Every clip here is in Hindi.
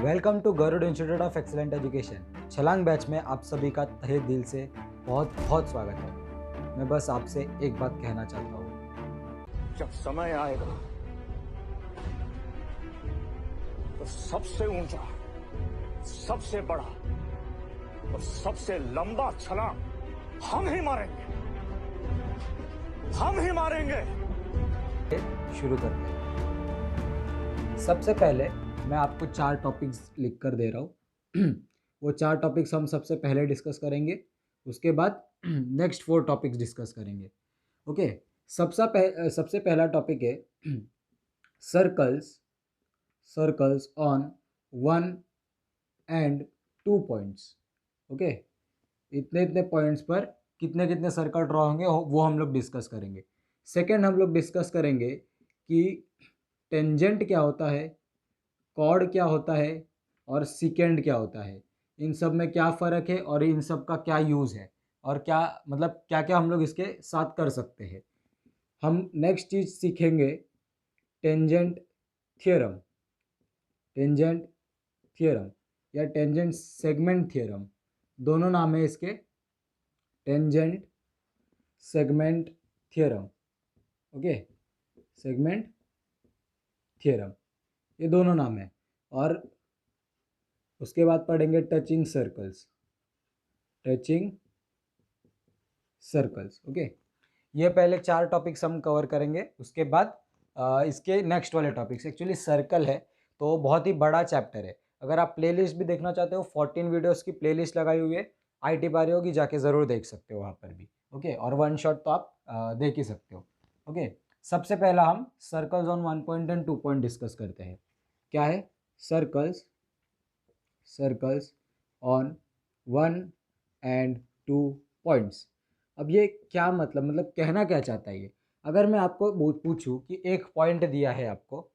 Welcome to Garud institute of excellent education. छलांग बैच में आप सभी का तहे दिल से बहुत बहुत स्वागत है। मैं बस आपसे एक बात कहना चाहता हूँ, जब समय आएगा तो सबसे ऊंचा, सबसे बड़ा और सबसे लंबा छलांग हम ही मारेंगे, हम ही मारेंगे। शुरू करते हैं। सबसे पहले मैं आपको 4 टॉपिक्स लिख कर दे रहा हूँ। वो 4 टॉपिक्स हम सबसे पहले डिस्कस करेंगे, उसके बाद नेक्स्ट 4 टॉपिक्स डिस्कस करेंगे। ओके, सबसे पहला टॉपिक है circles on 1 and 2 points. Okay, इतने इतने पॉइंट्स पर कितने कितने सर्कल ड्रॉ होंगे वो हम लोग डिस्कस करेंगे। सेकंड हम लोग डिस्कस करेंगे कि टेंजेंट क्या होता है, कॉर्ड क्या होता है और सिकेंड क्या होता है, इन सब में क्या फ़र्क है और इन सब का क्या यूज़ है और क्या मतलब क्या क्या हम लोग इसके साथ कर सकते हैं। हम नेक्स्ट चीज़ सीखेंगे टेंजेंट थियरम, टेंजेंट थियरम या टेंजेंट सेगमेंट थियरम, दोनों नाम है इसके, tangent segment theorem. Okay, segment theorem, ये दोनों नाम है। और उसके बाद पढ़ेंगे touching circles, touching circles. Okay, ये पहले 4 टॉपिक्स हम कवर करेंगे, उसके बाद इसके नेक्स्ट वाले टॉपिक्स। एक्चुअली सर्कल है तो बहुत ही बड़ा चैप्टर है। अगर आप प्लेलिस्ट भी देखना चाहते हो, 14 वीडियोस की प्लेलिस्ट लगाई हुई है IT पारी होगी, जाके ज़रूर देख सकते हो वहाँ पर भी। ओके, और वन शॉट तो आप देख ही सकते हो। ओके, सबसे पहला हम circles on 1 point and 2 point discuss करते हैं। क्या है सर्कल्स ऑन 1 and 2 पॉइंट्स। अब ये क्या मतलब कहना क्या चाहता है ये। अगर मैं आपको पूछूं कि एक पॉइंट दिया है आपको,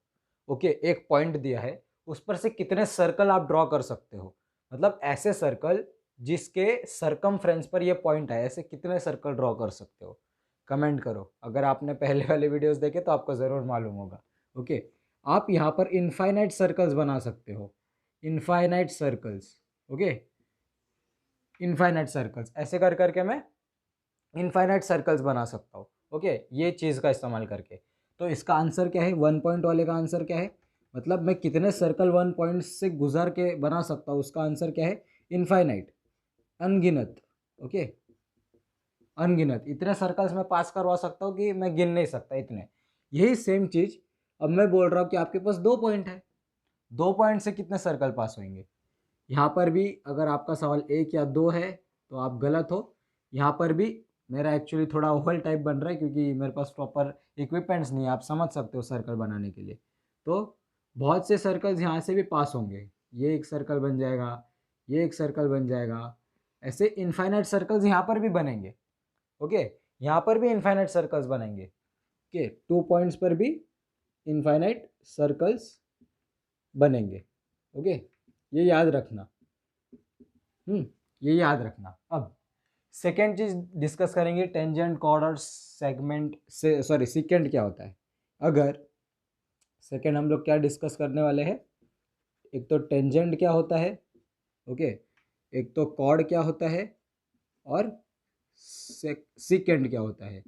ओके, एक पॉइंट दिया है, उस पर से कितने सर्कल आप ड्रॉ कर सकते हो, मतलब ऐसे सर्कल जिसके सरकमफ्रेंस पर ये पॉइंट है, ऐसे कितने सर्कल ड्रॉ कर सकते हो, कमेंट करो। अगर आपने पहले वाले वीडियोस देखे तो आपको ज़रूर मालूम होगा। ओके, आप यहाँ पर इनफाइनाइट सर्कल्स बना सकते हो, infinite circles. Okay, infinite circles ऐसे कर करके मैं इनफाइनाइट सर्कल्स बना सकता हूँ। ओके, ये चीज़ का इस्तेमाल करके। तो इसका आंसर क्या है, 1 पॉइंट वाले का आंसर क्या है, मतलब मैं कितने सर्कल 1 पॉइंट से गुजर के बना सकता हूँ, उसका आंसर क्या है, इनफाइनाइट, अनगिनत। ओके, अनगिनत इतने सर्कल्स में पास करवा सकता हूँ कि मैं गिन नहीं सकता इतने। यही सेम चीज़ अब मैं बोल रहा हूँ कि आपके पास 2 पॉइंट है, 2 पॉइंट से कितने सर्कल पास होंगे। यहाँ पर भी अगर आपका सवाल 1 या 2 है तो आप गलत हो। यहाँ पर भी मेरा एक्चुअली थोड़ा ओवल टाइप बन रहा है क्योंकि मेरे पास प्रॉपर इक्विपमेंट्स नहीं है, आप समझ सकते हो सर्कल बनाने के लिए। तो बहुत से सर्कल्स यहाँ से भी पास होंगे, ये एक सर्कल बन जाएगा, ये एक सर्कल बन जाएगा, ऐसे इनफाइनाइट सर्कल्स यहाँ पर भी बनेंगे। ओके, यहाँ पर भी इनफाइनाइट सर्कल्स बनेंगे। ओके, 2 पॉइंट्स पर भी इनफाइनाइट सर्कल्स बनेंगे। ओके, ये याद रखना। ये याद रखना। अब सेकेंड चीज डिस्कस करेंगे, टेंजेंट, कॉर्ड और सेगमेंट से सिकेंड क्या होता है। अगर सेकेंड हम लोग क्या डिस्कस करने वाले हैं, एक तो टेंजेंट क्या होता है, ओके, एक तो कॉर्ड क्या होता है और सिकेंड क्या होता है,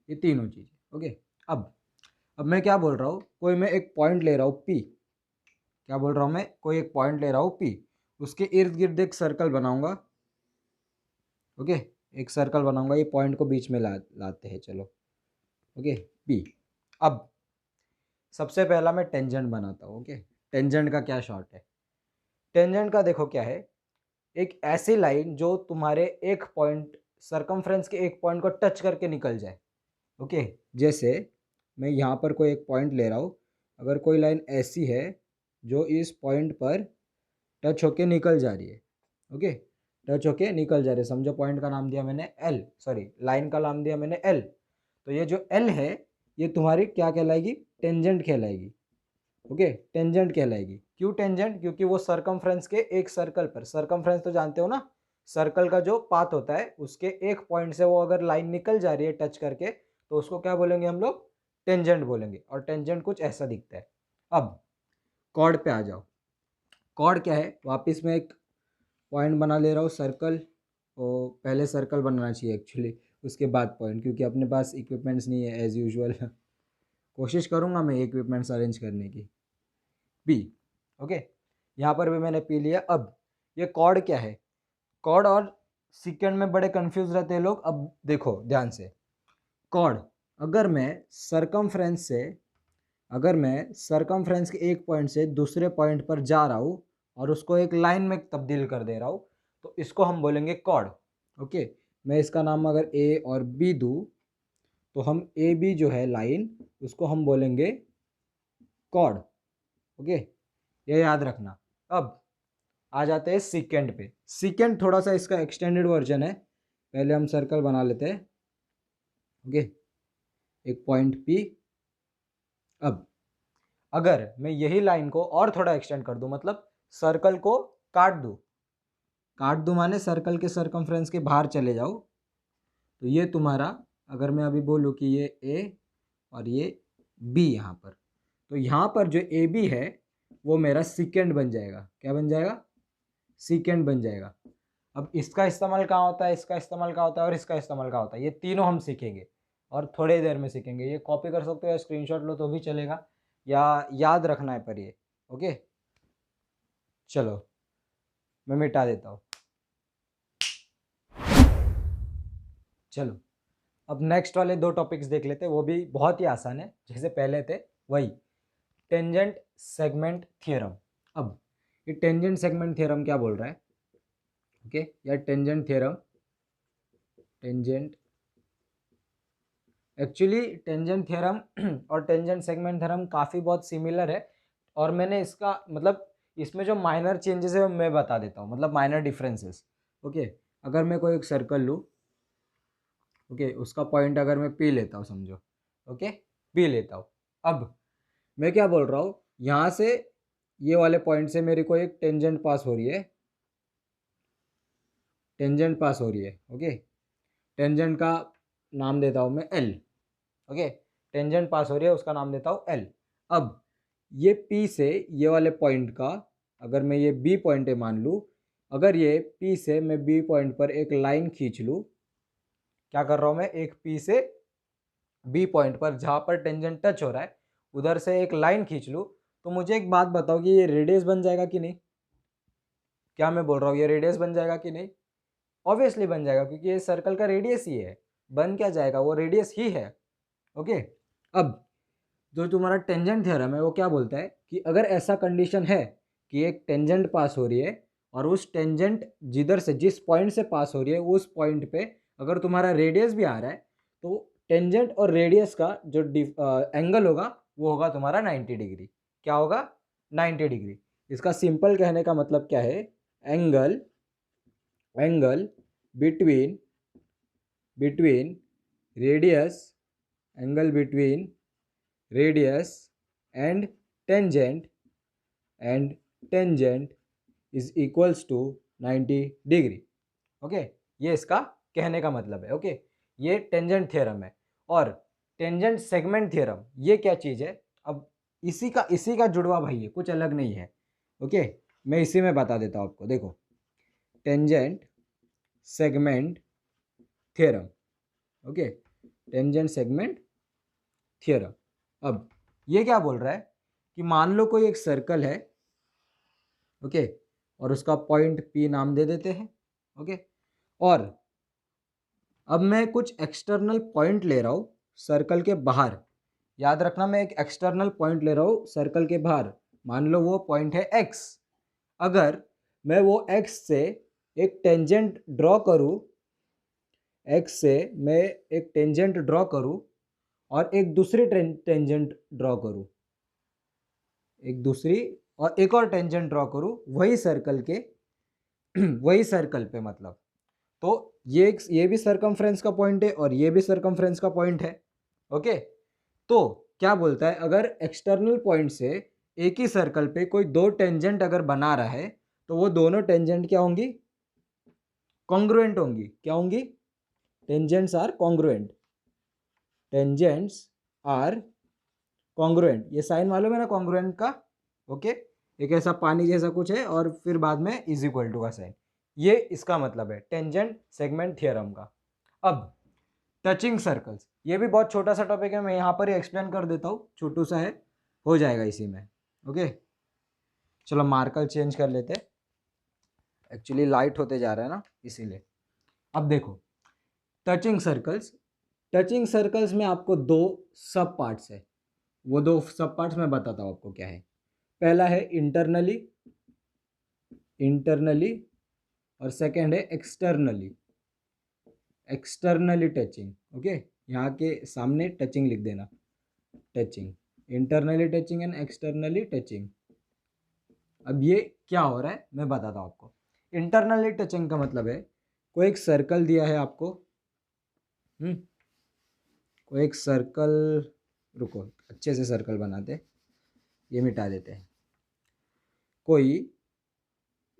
ये तीनों चीज़ें। ओके, अब मैं क्या बोल रहा हूँ, कोई मैं एक पॉइंट ले रहा हूँ P, क्या बोल रहा हूँ मैं, कोई एक पॉइंट ले रहा हूँ P, उसके इर्द गिर्द एक सर्कल बनाऊंगा। ओके, एक सर्कल बनाऊंगा, ये पॉइंट को बीच में लाते हैं, चलो। Okay, P। अब सबसे पहला मैं टेंजेंट बनाता हूँ। ओके, टेंजेंट का क्या शॉर्ट है, टेंजेंट का देखो क्या है, एक ऐसी लाइन जो तुम्हारे एक पॉइंट, सरकमफ्रेंस के एक पॉइंट को टच करके निकल जाए। ओके, जैसे मैं यहाँ पर कोई एक पॉइंट ले रहा हूँ, अगर कोई लाइन ऐसी है जो इस पॉइंट पर टच होके निकल जा रही है, ओके, टच होके निकल जा रही है, समझो पॉइंट का नाम दिया मैंने एल, लाइन का नाम दिया मैंने एल, तो ये जो एल है ये तुम्हारी क्या कहलाएगी, टेंजेंट कहलाएगी। ओके, टेंजेंट कहलाएगी। क्यों टेंजेंट, क्योंकि वो सरकमफ्रेंस के एक सर्कल पर, सरकमफ्रेंस तो जानते हो ना, सर्कल का जो पाथ होता है उसके एक पॉइंट से वो अगर लाइन निकल जा रही है टच करके, तो उसको क्या बोलेंगे हम लोग, टेंजेंट बोलेंगे। और टेंजेंट कुछ ऐसा दिखता है। अब कॉर्ड पे आ जाओ, कॉर्ड क्या है, वापस मैं एक पॉइंट बना ले रहा हूँ सर्कल, और पहले सर्कल बनाना चाहिए एक्चुअली, उसके बाद पॉइंट, क्योंकि अपने पास इक्विपमेंट्स नहीं है एज़ यूजुअल। कोशिश करूँगा मैं इक्विपमेंट्स अरेंज करने की। पी, ओके, यहाँ पर भी मैंने पी लिया। अब ये कॉर्ड क्या है, कॉर्ड और सेकंड में बड़े कंफ्यूज रहते हैं लोग। अब देखो ध्यान से, कॉर्ड अगर मैं सरकमफ्रेंस के एक पॉइंट से दूसरे पॉइंट पर जा रहा हूँ और उसको एक लाइन में तब्दील कर दे रहा हूँ, तो इसको हम बोलेंगे कॉर्ड। ओके, मैं इसका नाम अगर ए और बी दूँ, तो हम ए बी जो है लाइन, उसको हम बोलेंगे कॉर्ड। ओके, ये याद रखना। अब आ जाते हैं सीकेंड पे। सीकेंड थोड़ा सा इसका एक्सटेंडेड वर्जन है। पहले हम सर्कल बना लेते हैं। ओके, एक पॉइंट पी। अब अगर मैं यही लाइन को और थोड़ा एक्सटेंड कर दूं, मतलब सर्कल को काट दूं माने सर्कल के सरकमफ्रेंस के बाहर चले जाओ, तो ये तुम्हारा, अगर मैं अभी बोलूँ कि ये ए और ये बी यहाँ पर, तो यहाँ पर जो ए बी है वो मेरा सीकेंड बन जाएगा। क्या बन जाएगा? सीकेंड बन जाएगा। अब इसका इस्तेमाल कहाँ होता है, इसका इस्तेमाल कहाँ होता है और इसका इस्तेमाल कहाँ होता है, ये तीनों हम सीखेंगे और थोड़ी देर में सीखेंगे। ये कॉपी कर सकते हो या स्क्रीनशॉट लो तो भी चलेगा, या याद रखना है पर ये। ओके, चलो मैं मिटा देता हूँ। चलो अब नेक्स्ट वाले दो टॉपिक्स देख लेते हैं, वो भी बहुत ही आसान है, जैसे पहले थे वही, टेंजेंट सेगमेंट थ्योरम। अब ये टेंजेंट सेगमेंट थ्योरम क्या बोल रहा है? ओके, या tangent theorem, tangent, actually tangent theorem और टेंजेंट सेगमेंट थ्योरम काफ़ी बहुत सिमिलर है, और मैंने इसका मतलब इसमें जो माइनर चेंजेस है मैं बता देता हूँ, मतलब माइनर डिफरेंसेस। ओके, अगर मैं कोई एक सर्कल लूँ, ओके, उसका पॉइंट अगर मैं पी लेता हूँ समझो, ओके, पी लेता हूँ। अब मैं क्या बोल रहा हूँ, यहाँ से ये वाले पॉइंट से मेरी कोई एक टेंजेंट पास हो रही है, टेंजेंट पास हो रही है। ओके, टेंजेंट का नाम देता हूँ मैं एल। ओके, टेंजेंट पास हो रही है, उसका नाम देता हूँ एल। अब ये पी से ये वाले पॉइंट का, अगर मैं ये बी पॉइंट है मान लूँ, अगर ये पी से मैं बी पॉइंट पर एक लाइन खींच लूँ, क्या कर रहा हूँ मैं, एक पी से बी पॉइंट पर जहाँ पर टेंजेंट टच हो रहा है उधर से एक लाइन खींच लूँ, तो मुझे एक बात बताओ कि ये रेडियस बन जाएगा कि नहीं? क्या मैं बोल रहा हूँ, ये रेडियस बन जाएगा कि नहीं? ऑब्वियसली बन जाएगा, क्योंकि ये सर्कल का रेडियस ही है। बन क्या जाएगा, वो रेडियस ही है। ओके, अब जो तुम्हारा टेंजेंट थ्योरम है वो क्या बोलता है कि अगर ऐसा कंडीशन है कि एक टेंजेंट पास हो रही है और उस टेंजेंट जिधर से, जिस पॉइंट से पास हो रही है उस पॉइंट पे अगर तुम्हारा रेडियस भी आ रहा है, तो टेंजेंट और रेडियस का जो एंगल होगा वो होगा तुम्हारा 90 डिग्री। क्या होगा? 90 डिग्री। इसका सिंपल कहने का मतलब क्या है, angle between radius, angle between radius and tangent is equals to 90 degree. Okay, ये इसका कहने का मतलब है। ओके, ये टेंजेंट थ्योरम है। और टेंजेंट सेगमेंट थ्योरम ये क्या चीज़ है? अब इसी का जुड़वा भाई है, कुछ अलग नहीं है। ओके, मैं इसी में बता देता हूँ आपको। देखो, tangent segment theorem. Okay, tangent segment theorem. अब ये क्या बोल रहा है कि मान लो कोई एक सर्कल है, ओके, और उसका पॉइंट पी नाम दे देते हैं। ओके, और अब मैं कुछ एक्सटर्नल पॉइंट ले रहा हूँ सर्कल के बाहर। याद रखना, मैं एक एक्सटर्नल पॉइंट ले रहा हूँ सर्कल के बाहर। मान लो वो पॉइंट है एक्स। अगर मैं वो एक्स से एक टेंजेंट ड्रॉ करूँ, एक्स से मैं एक टेंजेंट ड्रॉ करूँ और एक दूसरी टेंजेंट ड्रॉ करूँ, एक दूसरी और एक और टेंजेंट ड्रॉ करूँ वही सर्कल के वही सर्कल पे, मतलब तो ये भी सरकमफ्रेंस का पॉइंट है और ये भी सरकमफ्रेंस का पॉइंट है। ओके, तो क्या बोलता है, अगर एक्सटर्नल पॉइंट से एक ही सर्कल पे कोई दो टेंजेंट अगर बना रहा है तो वो दोनों टेंजेंट क्या होंगी? कॉन्ग्रुएंट होंगी। क्या होंगी? Tangents are congruent. Tangents are congruent, ये साइन मालूम है ना कॉन्ग्रुएंट का? ओके, एक ऐसा पानी जैसा कुछ है और फिर बाद में इज इक्वल टू का साइन। ये इसका मतलब है टेंजेंट सेगमेंट थ्योरम का। अब टचिंग सर्कल्स, ये भी बहुत छोटा सा टॉपिक है, मैं यहाँ पर ही एक्सप्लेन कर देता हूँ, छोटू सा है, हो जाएगा इसी में। ओके चलो मार्कर चेंज कर लेते, एक्चुअली लाइट होते जा रहा है ना इसीलिए। अब देखो टचिंग सर्कल्स, टचिंग सर्कल्स में आपको दो सब पार्ट्स है, वो दो सब पार्ट्स मैं बताता हूँ आपको क्या है। पहला है इंटरनली, इंटरनली, और सेकेंड है एक्सटर्नली, एक्सटर्नली टचिंग। ओके यहाँ के सामने टचिंग लिख देना, touching, internally touching and externally touching. अब ये क्या हो रहा है मैं बताता हूँ आपको। इंटरनली टचिंग का मतलब है कोई एक सर्कल दिया है आपको, कोई एक सर्कल, रुको अच्छे से सर्कल बनाते, ये मिटा देते हैं। कोई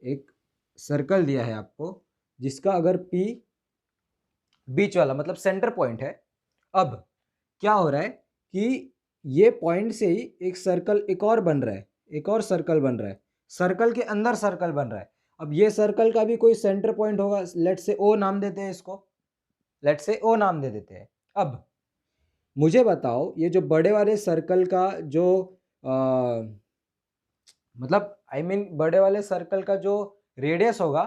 एक सर्कल दिया है आपको जिसका अगर P बीच वाला मतलब सेंटर पॉइंट है। अब क्या हो रहा है कि ये पॉइंट से ही एक सर्कल एक और बन रहा है, एक और सर्कल बन रहा है, सर्कल के अंदर सर्कल बन रहा है। अब ये सर्कल का भी कोई सेंटर पॉइंट होगा, लेट से O नाम देते हैं इसको, लेट से O नाम दे देते हैं। अब मुझे बताओ ये जो बड़े वाले सर्कल का जो मतलब आई मीन बड़े वाले सर्कल का जो रेडियस होगा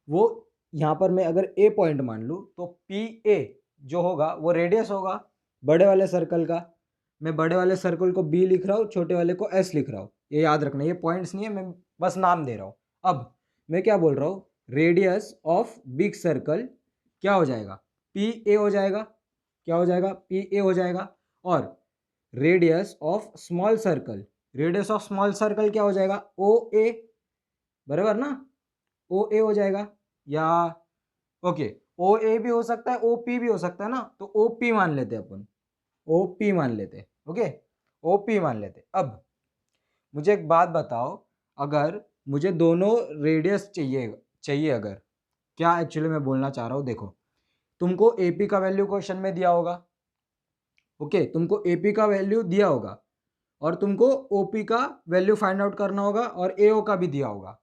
वो यहाँ पर मैं अगर ए पॉइंट मान लूँ तो पी ए जो होगा वो रेडियस होगा बड़े वाले सर्कल का। मैं बड़े वाले सर्कल को बी लिख रहा हूँ, छोटे वाले को एस लिख रहा हूँ, ये याद रखना, ये पॉइंट्स नहीं है, मैं बस नाम दे रहा हूँ। अब मैं क्या बोल रहा हूँ, रेडियस ऑफ बिग सर्कल क्या हो जाएगा, पी ए हो जाएगा, क्या हो जाएगा, पी ए हो जाएगा। और radius of small circle, radius of small circle क्या हो जाएगा, ओ ए, बराबर ना, ओ ए हो जाएगा। या ओके ओ ए भी हो सकता है, ओ पी भी हो सकता है ना, तो ओ पी मान लेते अपन, ओ पी मान लेते, ओके ओ पी मान लेते। अब मुझे एक बात बताओ, अगर मुझे दोनों रेडियस चाहिए अगर, क्या एक्चुअली मैं बोलना चाह रहा हूँ, देखो तुमको ए पी का वैल्यू क्वेश्चन में दिया होगा, ओके तुमको ए पी का वैल्यू दिया होगा और तुमको ओ पी का वैल्यू फाइंड आउट करना होगा और ए ओ का भी दिया होगा,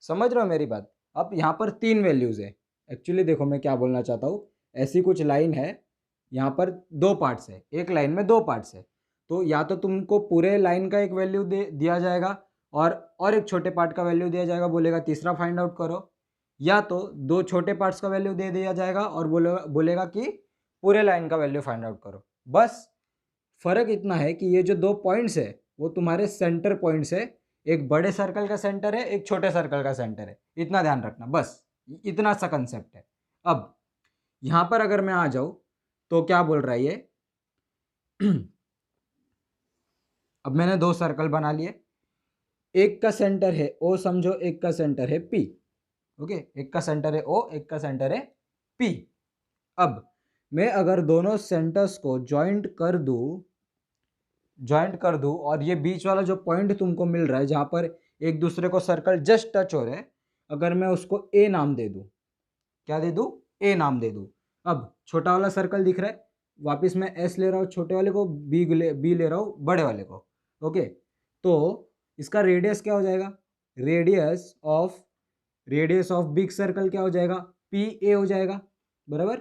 समझ रहे हो मेरी बात। अब यहाँ पर तीन वैल्यूज़ है, एक्चुअली देखो मैं क्या बोलना चाहता हूँ, ऐसी कुछ लाइन है, यहाँ पर दो पार्ट्स है, एक लाइन में दो पार्ट्स है, तो या तो तुमको पूरे लाइन का एक वैल्यू दिया जाएगा और एक छोटे पार्ट का वैल्यू दिया जाएगा, बोलेगा तीसरा फाइंड आउट करो, या तो दो छोटे पार्ट्स का वैल्यू दे दिया जाएगा और बोलेगा कि पूरे लाइन का वैल्यू फाइंड आउट करो। बस फर्क इतना है कि ये जो दो पॉइंट्स है वो तुम्हारे सेंटर पॉइंट्स है, एक बड़े सर्कल का सेंटर है, एक छोटे सर्कल का सेंटर है, इतना ध्यान रखना, बस इतना सा कंसेप्ट है। अब यहाँ पर अगर मैं आ जाऊँ तो क्या बोल रहा है ये अब मैंने दो सर्कल बना लिए, एक का सेंटर है ओ समझो, एक का सेंटर है पी, ओके एक का सेंटर है ओ, एक का सेंटर है पी। अब मैं अगर दोनों सेंटर्स को ज्वाइंट कर दूं और ये बीच वाला जो पॉइंट तुमको मिल रहा है जहाँ पर एक दूसरे को सर्कल जस्ट टच हो रहे हैं, अगर मैं उसको ए नाम दे दूं, क्या दे दूं, ए नाम दे दूं। अब छोटा वाला सर्कल दिख रहा है, वापस मैं एस ले रहा हूँ छोटे वाले को, बी ले रहा हूँ बड़े वाले को, ओके तो इसका रेडियस क्या हो जाएगा, रेडियस ऑफ बिग सर्कल क्या हो जाएगा, पी ए हो जाएगा, बराबर।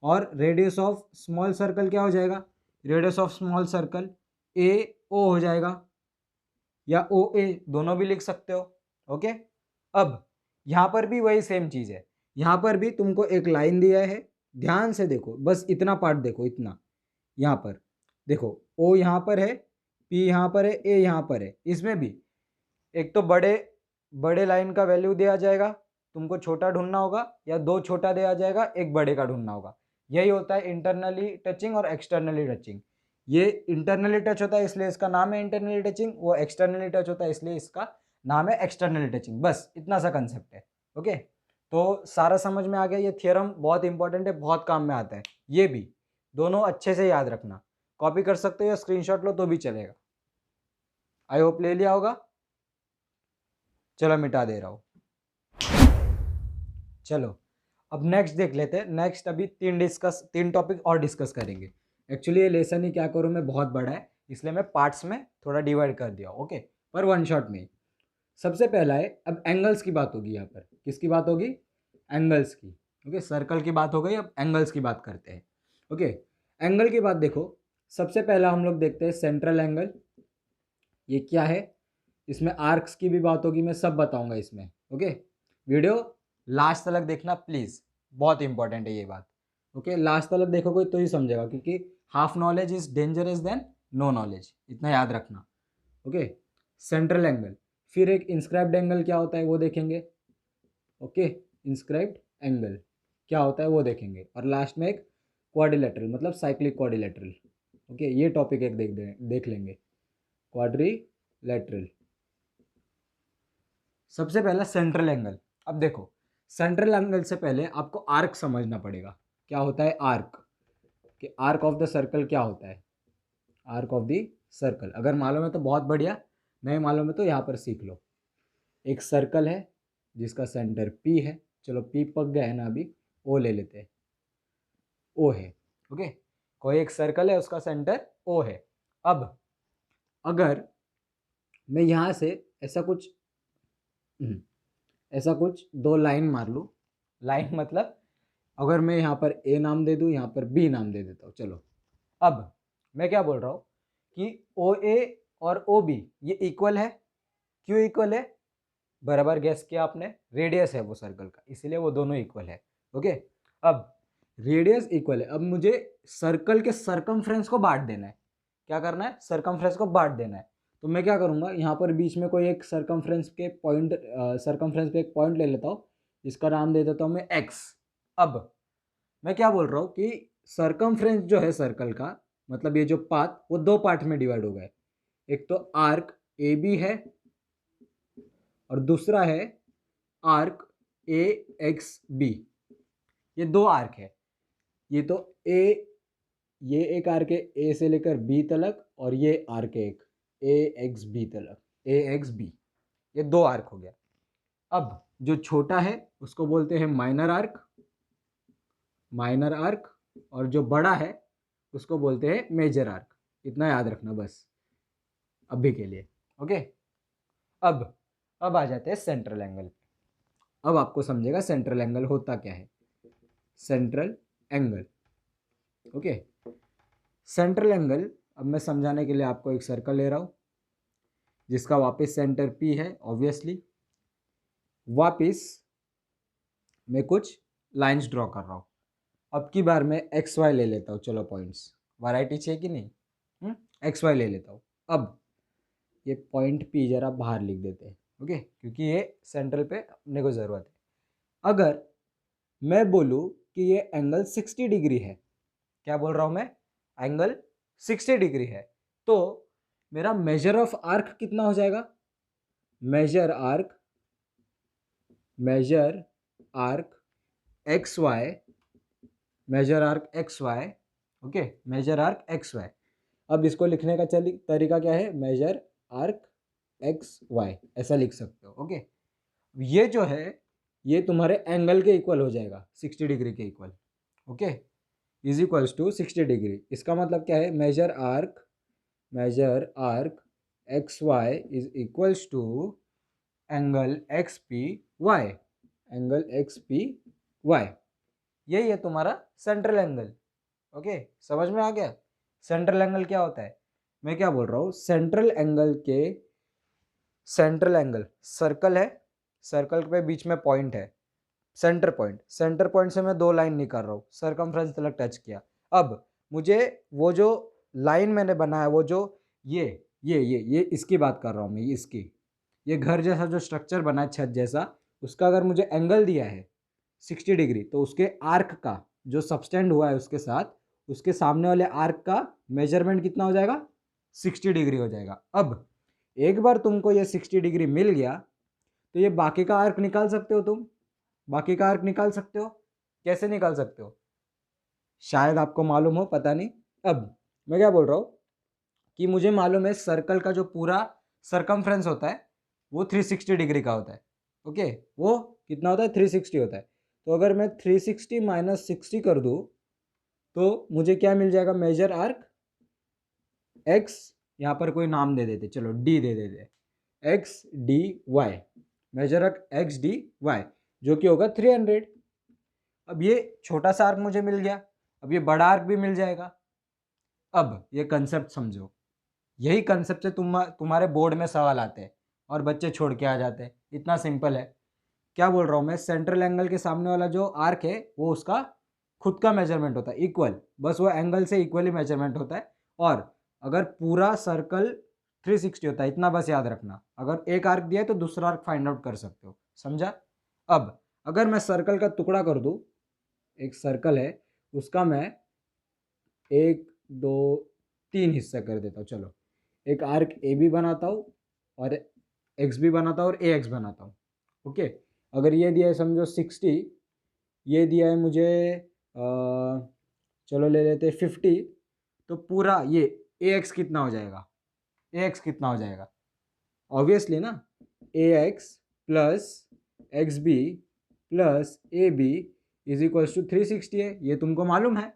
और रेडियस ऑफ स्मॉल सर्कल क्या हो जाएगा, radius of small circle A O हो जाएगा, या ओ ए दोनों भी लिख सकते हो, ओके। अब यहाँ पर भी वही सेम चीज़ है, यहाँ पर भी तुमको एक लाइन दिया है, ध्यान से देखो, बस इतना पार्ट देखो, इतना यहाँ पर देखो, ओ यहाँ पर है, पी यहाँ पर है, ए यहाँ पर है, इसमें भी एक तो बड़े लाइन का वैल्यू दिया जाएगा, तुमको छोटा ढूंढना होगा, या दो छोटा दिया जाएगा एक बड़े का ढूंढना होगा। यही होता है इंटरनली टचिंग और एक्सटर्नली टचिंग। ये इंटरनली टच होता है इसलिए इसका नाम है इंटरनली टचिंग, वो एक्सटर्नली टच होता है इसलिए इसका नाम है एक्सटर्नली टचिंग, बस इतना सा कंसेप्ट है, ओके। तो सारा समझ में आ गया, ये थियरम बहुत इंपॉर्टेंट है, बहुत काम में आता है, ये भी दोनों अच्छे से याद रखना, कॉपी कर सकते हो या स्क्रीनशॉट लो तो भी चलेगा। आई होप ले लिया होगा, चलो मिटा दे रहा हूँ। चलो अब नेक्स्ट देख लेते हैं, नेक्स्ट अभी तीन टॉपिक और डिस्कस करेंगे। एक्चुअली ये लेसन ही क्या करूँ मैं, बहुत बड़ा है इसलिए मैं पार्ट्स में थोड़ा डिवाइड कर दिया, ओके, पर वन शॉट में। सबसे पहला है, अब एंगल्स की बात होगी यहाँ पर, किसकी बात होगी, एंगल्स की। ओके, सर्कल की बात हो गई, अब एंगल्स की बात करते हैं। ओके, एंगल की बात देखो, सबसे पहला हम लोग देखते हैं सेंट्रल एंगल। ये क्या है, इसमें आर्क्स की भी बात होगी, मैं सब बताऊंगा इसमें। ओके, वीडियो लास्ट तक देखना प्लीज, बहुत इंपॉर्टेंट है ये बात। ओके, लास्ट तक देखोगे तो ही समझेगा, क्योंकि half knowledge is dangerous than no knowledge, इतना याद रखना। ओके, सेंट्रल एंगल, फिर एक इंस्क्राइब्ड एंगल क्या होता है वो देखेंगे। ओके, इंस्क्राइब्ड एंगल क्या होता है वो देखेंगे, और लास्ट में एक क्वाड्रिलेटरल, मतलब साइक्लिक क्वाड्रिलेटरल। ओके, ये टॉपिक एक देख लेंगे, क्वाड्रिलेटरल। सबसे पहला सेंट्रल एंगल। अब देखो, सेंट्रल एंगल से पहले आपको आर्क समझना पड़ेगा। क्या होता है आर्क, कि आर्क ऑफ द सर्कल क्या होता है, आर्क ऑफ द सर्कल। अगर मालूम है तो बहुत बढ़िया, नहीं मालूम है तो यहाँ पर सीख लो। एक सर्कल है जिसका सेंटर P है, चलो P पक गया है ना, अभी O ले लेते हैं, O है। ओके, कोई एक सर्कल है उसका सेंटर O है। अब अगर मैं यहाँ से ऐसा कुछ ऐसा कुछ दो लाइन मार लूँ, लाइन मतलब अगर मैं यहाँ पर A नाम दे दूँ, यहाँ पर B नाम दे देता हूँ। चलो, अब मैं क्या बोल रहा हूँ कि OA और OB ये इक्वल है। क्यों इक्वल है, बराबर गैस किया आपने, रेडियस है वो सर्कल का, इसलिए वो दोनों इक्वल है। ओके, अब रेडियस इक्वल है, अब मुझे सर्कल के सरकमफ्रेंस को बांट देना है। क्या करना है, सरकमफ्रेंस को बांट देना है। तो मैं क्या करूँगा, यहाँ पर बीच में कोई एक सरकमफ्रेंस के पॉइंट, सरकमफ्रेंस पे एक पॉइंट ले लेता हूँ, जिसका नाम दे देता हूँ मैं एक्स। अब मैं क्या बोल रहा हूँ कि सरकमफ्रेंस जो है सर्कल का, मतलब ये जो पाथ, वो दो पार्ट में डिवाइड हो गए। एक तो आर्क ए बी है, और दूसरा है आर्क ए एक्स बी। ये दो आर्क है, ये तो ए, ये एक आर्क है ए से लेकर बी तलक, और ये आर्क है एक ए एक्स बी तलक, ए एक्स बी। ये दो आर्क हो गया। अब जो छोटा है उसको बोलते हैं माइनर आर्क, माइनर आर्क, और जो बड़ा है उसको बोलते हैं मेजर आर्क। इतना याद रखना बस अभी के लिए। ओके, अब आ जाते हैं सेंट्रल एंगल पे। अब आपको समझेगा सेंट्रल एंगल होता क्या है। Central angle, okay, central angle, अब मैं समझाने के लिए आपको एक सर्कल ले रहा हूँ, जिसका वापस सेंटर P है ऑब्वियसली। वापस मैं कुछ लाइंस ड्रॉ कर रहा हूँ। अब की बार मैं एक्स वाई ले लेता हूँ, चलो पॉइंट्स, वैरायटी चाहिए कि नहीं, एक्स वाई ले लेता हूँ। अब ये पॉइंट P जरा बाहर लिख देते हैं, ओके, क्योंकि ये सेंट्रल पे अपने को ज़रूरत है। अगर मैं बोलूँ कि ये एंगल 60 डिग्री है, क्या बोल रहा हूँ मैं, एंगल 60 डिग्री है, तो मेरा मेजर ऑफ आर्क कितना हो जाएगा, major arc X Y, major arc X Y. Okay, major arc X Y. अब इसको लिखने का तरीका क्या है, मेजर आर्क एक्स वाई, ऐसा लिख सकते हो। ओके, ये जो है ये तुम्हारे एंगल के इक्वल हो जाएगा, 60 डिग्री के equal. Okay, is equals to 60 degree. इसका मतलब क्या है, major arc X Y is equals to angle X P Y, angle X P Y. यही है तुम्हारा सेंट्रल एंगल। ओके, समझ में आ गया सेंट्रल एंगल क्या होता है। मैं क्या बोल रहा हूँ, सेंट्रल एंगल सर्कल है, सर्कल पे बीच में पॉइंट है, सेंटर पॉइंट से मैं दो लाइन निकाल रहा हूँ, सरकमफ्रेंस तक टच किया। अब मुझे वो जो लाइन मैंने बनाया, वो जो ये इसकी बात कर रहा हूँ मैं, इसकी, ये घर जैसा जो स्ट्रक्चर बना है, छत जैसा, उसका अगर मुझे एंगल दिया है 60 डिग्री, तो उसके आर्क का जो सबस्टेंड हुआ है उसके साथ, उसके सामने वाले आर्क का मेजरमेंट कितना हो जाएगा, 60 डिग्री हो जाएगा। अब एक बार तुमको ये 60 डिग्री मिल गया, तो ये बाकी का आर्क निकाल सकते हो तुम, बाकी का आर्क निकाल सकते हो। कैसे निकाल सकते हो, शायद आपको मालूम हो, पता नहीं। अब मैं क्या बोल रहा हूँ कि मुझे मालूम है सर्कल का जो पूरा सरकमफ्रेंस होता है वो 360 डिग्री का होता है। ओके, वो कितना होता है, 360 होता है। तो अगर मैं 360 माइनस 60 कर दूँ, तो मुझे क्या मिल जाएगा, मेजर आर्क एक्स, यहाँ पर कोई नाम दे देते, चलो डी दे देते, X D Y, major arc X D Y, जो कि होगा 300। अब ये छोटा सा आर्क मुझे मिल गया, अब ये बड़ा आर्क भी मिल जाएगा। अब ये कंसेप्ट समझो, यही कंसेप्ट से तुम्हारे बोर्ड में सवाल आते हैं और बच्चे छोड़ के आ जाते हैं। इतना सिंपल है। क्या बोल रहा हूँ मैं, सेंट्रल एंगल के सामने वाला जो आर्क है वो उसका खुद का मेजरमेंट होता है, इक्वल, बस वो एंगल से इक्वली मेजरमेंट होता है। और अगर पूरा सर्कल 360 होता है, इतना बस याद रखना। अगर एक आर्क दिया है तो दूसरा आर्क फाइंड आउट कर सकते हो, समझा। अब अगर मैं सर्कल का टुकड़ा कर दूं, एक सर्कल है उसका मैं 1 2 3 हिस्सा कर देता हूँ। चलो, एक आर्क ए बी बनाता हूँ और एक्स बी बनाता हूँ और ए एक्स बनाता हूँ। ओके, अगर ये दिया है समझो 60, ये दिया है मुझे चलो ले लेते हैं 50, तो पूरा ये ए एक्स कितना हो जाएगा, ए एक्स कितना हो जाएगा, ऑब्वियसली ना, A X plus X B plus A B is equals to 360 है। ये तुमको मालूम है,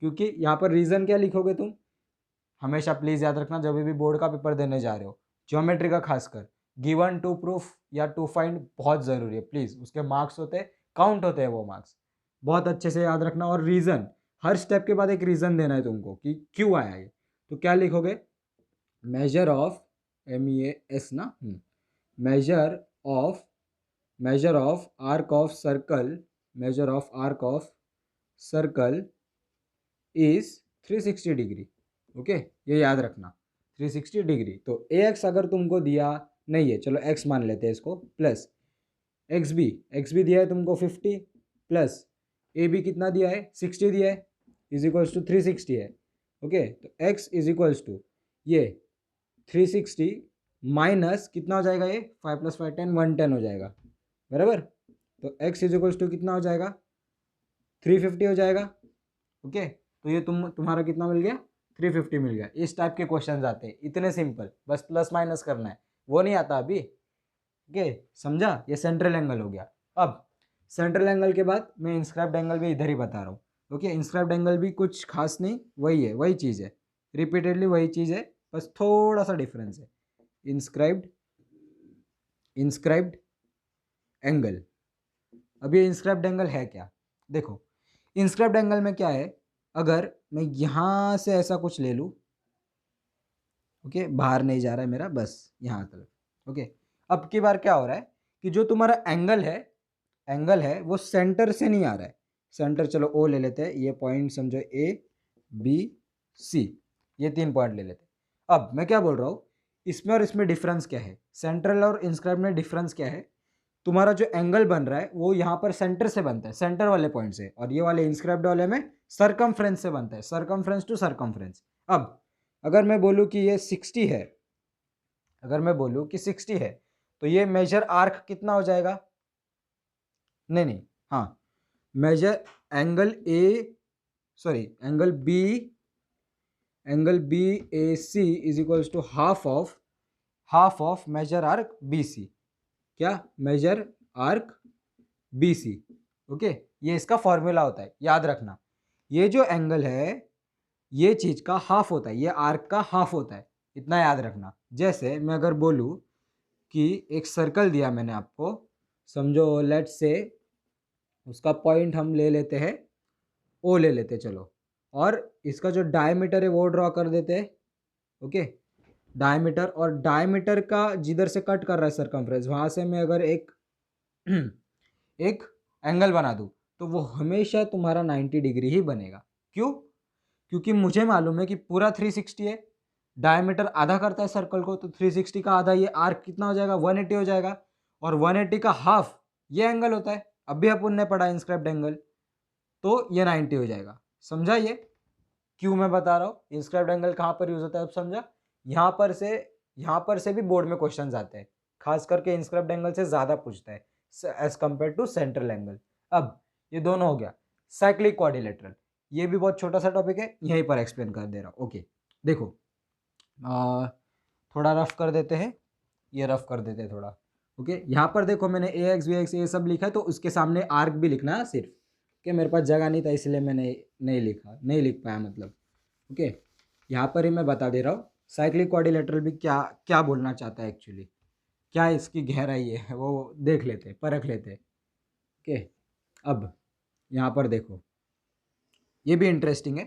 क्योंकि यहाँ पर रीज़न क्या लिखोगे तुम, हमेशा प्लीज़ याद रखना जब भी बोर्ड का पेपर देने जा रहे हो, ज्योमेट्री का खासकर, गिवन टू प्रूफ या टू फाइंड बहुत ज़रूरी है। प्लीज़, उसके मार्क्स होते हैं, काउंट होते हैं वो मार्क्स, बहुत अच्छे से याद रखना। और रीज़न, हर स्टेप के बाद एक रीज़न देना है तुमको कि क्यों आया ये। तो क्या लिखोगे, मेजर ऑफ MEAS ना, measure of arc of circle, measure of arc of circle is 360 degree. Okay, ये याद रखना 360 डिग्री। तो AX अगर तुमको दिया नहीं है, चलो X मान लेते हैं इसको, प्लस एक्स बी दिया है तुमको 50, प्लस AB कितना दिया है 60 दिया है, इज इक्वल्स टू 360 है। ओके, तो X इज इक्वल्स टू ये 360 माइनस कितना हो जाएगा, ये 5 + 5 10 110 हो जाएगा, बराबर। तो X इज इक्वल्स टू कितना हो जाएगा, 350 हो जाएगा। ओके, तो ये तुम्हारा कितना मिल गया, 350 मिल गया। इस टाइप के क्वेश्चन आते हैं, इतने सिंपल, बस प्लस माइनस करना है, वो नहीं आता अभी। ओके, समझा, ये सेंट्रल एंगल हो गया। अब सेंट्रल एंगल के बाद मैं इंस्क्राइब्ड एंगल भी इधर ही बता रहा हूँ। ओके, इंस्क्राइब्ड एंगल भी कुछ खास नहीं, वही है, वही चीज़ है, रिपीटेडली वही चीज़ है, बस थोड़ा सा डिफरेंस है। इंस्क्राइब्ड एंगल, अब ये इंस्क्राइब्ड एंगल है क्या, देखो, इंस्क्राइब्ड एंगल में क्या है, अगर मैं यहाँ से ऐसा कुछ ले लूँ, ओके, बाहर नहीं जा रहा है मेरा, बस यहाँ तरफ। ओके, अब की बार क्या हो रहा है कि जो तुम्हारा एंगल है वो सेंटर से नहीं आ रहा है। सेंटर चलो O ले लेते हैं, ये पॉइंट समझो ABC, ये 3 पॉइंट ले लेते हैं। अब मैं क्या बोल रहा हूँ, इसमें और इसमें डिफरेंस क्या है, सेंट्रल और इंस्क्राइब्ड में डिफरेंस क्या है, तुम्हारा जो एंगल बन रहा है वो यहाँ पर सेंटर से बनता है, सेंटर वाले पॉइंट से, और ये वाले इंस्क्राइब्ड वाले में सरकमफ्रेंस से बनता है, सरकमफ्रेंस टू सरकमफ्रेंस। अब अगर मैं बोलूँ कि ये 60 है, अगर मैं बोलूँ कि 60 है, तो ये मेजर आर्क कितना हो जाएगा, नहीं, हाँ, major angle angle BAC is equals to half of major arc BC, क्या, मेजर आर्क BC। ओके, ये इसका फॉर्मूला होता है, याद रखना, ये जो एंगल है ये चीज का हाफ होता है, ये आर्क का हाफ होता है, इतना याद रखना। जैसे मैं अगर बोलूँ कि एक सर्कल दिया मैंने आपको, समझो लेट्स से उसका पॉइंट हम ले लेते हैं O ले लेते हैं, चलो, और इसका जो डायमीटर है वो ड्रॉ कर देते हैं। ओके, डायमीटर, और डायमीटर का जिधर से कट कर रहा है सरकमफ्रेंस, वहाँ से मैं अगर एक एक एंगल बना दूँ तो वो हमेशा तुम्हारा 90 डिग्री ही बनेगा। क्यों, क्योंकि मुझे मालूम है कि पूरा 360 है, डायमीटर आधा करता है सर्कल को, तो 360 का आधा, ये आर्क कितना हो जाएगा, 180 हो जाएगा, और 180 का हाफ ये एंगल होता है, अभी अपन ने पढ़ा इंस्क्राइब्ड एंगल, तो ये 90 हो जाएगा। समझा ये क्यों मैं बता रहा हूँ, इंस्क्राइब्ड एंगल कहाँ पर यूज होता है, अब समझा। यहाँ पर से भी बोर्ड में क्वेश्चन आते हैं, खास करके इंस्क्राइब्ड एंगल से ज़्यादा पूछता है as compare to central angle. अब ये दोनों हो गया, साइक्लिक क्वाड्रिलेटरल, ये भी बहुत छोटा सा टॉपिक है, यहीं पर एक्सप्लेन कर दे रहा हूँ। ओके, देखो, थोड़ा रफ कर देते हैं, ये रफ कर देते हैं थोड़ा। ओके, यहाँ पर देखो मैंने AX BX ये सब लिखा है, तो उसके सामने आर्क भी लिखना है सिर्फ, कि मेरे पास जगह नहीं था इसलिए मैंने नहीं लिख पाया मतलब। ओके, यहाँ पर ही मैं बता दे रहा हूँ, साइक्लिक क्वाड्रिलेटरल भी क्या क्या बोलना चाहता है एक्चुअली, क्या इसकी गहराई है वो देख लेते, परख लेते। ओके, अब यहाँ पर देखो, ये भी इंटरेस्टिंग है।